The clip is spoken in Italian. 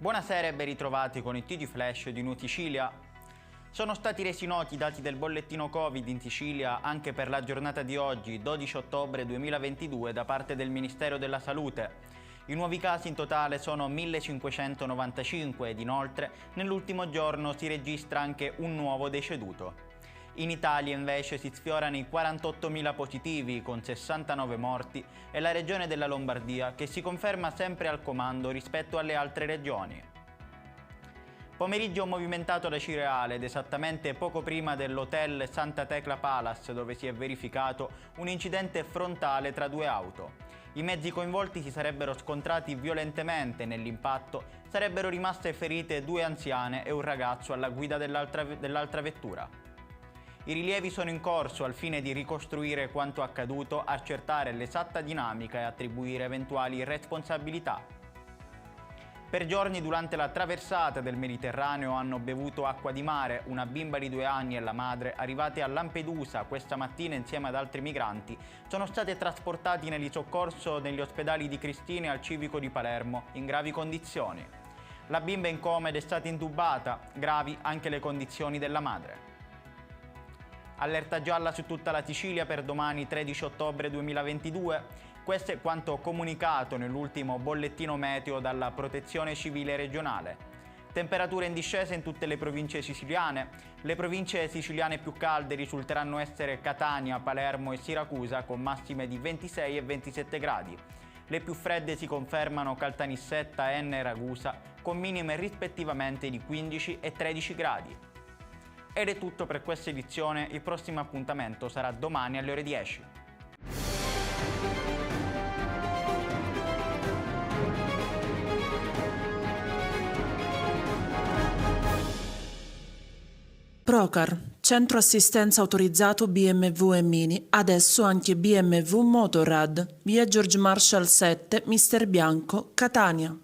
Buonasera e ben ritrovati con il TG Flash di New Sicilia. Sono stati resi noti i dati del bollettino Covid in Sicilia anche per la giornata di oggi, 12 ottobre 2022, da parte del Ministero della Salute. I nuovi casi in totale sono 1595 ed inoltre nell'ultimo giorno si registra anche un nuovo deceduto. In Italia invece si sfiorano i 48.000 positivi con 69 morti e la regione della Lombardia che si conferma sempre al comando rispetto alle altre regioni. Pomeriggio movimentato da Cireale ed esattamente poco prima dell'hotel Santa Tecla Palace dove si è verificato un incidente frontale tra due auto. I mezzi coinvolti si sarebbero scontrati violentemente e nell'impatto sarebbero rimaste ferite due anziane e un ragazzo alla guida dell'altra vettura. I rilievi sono in corso al fine di ricostruire quanto accaduto, accertare l'esatta dinamica e attribuire eventuali responsabilità. Per giorni durante la traversata del Mediterraneo hanno bevuto acqua di mare una bimba di 2 anni e la madre, arrivate a Lampedusa questa mattina insieme ad altri migranti, sono state trasportati negli soccorso negli ospedali di Cristina e al Civico di Palermo in gravi condizioni. La bimba è in coma ed è stata intubata, gravi anche le condizioni della madre. Allerta gialla su tutta la Sicilia per domani 13 ottobre 2022. Questo è quanto comunicato nell'ultimo bollettino meteo dalla Protezione Civile regionale. Temperature in discesa in tutte le province siciliane. Le province siciliane più calde risulteranno essere Catania, Palermo e Siracusa con massime di 26 e 27 gradi. Le più fredde si confermano Caltanissetta, Enna e Ragusa con minime rispettivamente di 15 e 13 gradi. Ed è tutto per questa edizione, il prossimo appuntamento sarà domani alle ore 10. Procar, centro assistenza autorizzato BMW e Mini, adesso anche BMW Motorrad, via George Marshall 7, Mister Bianco, Catania.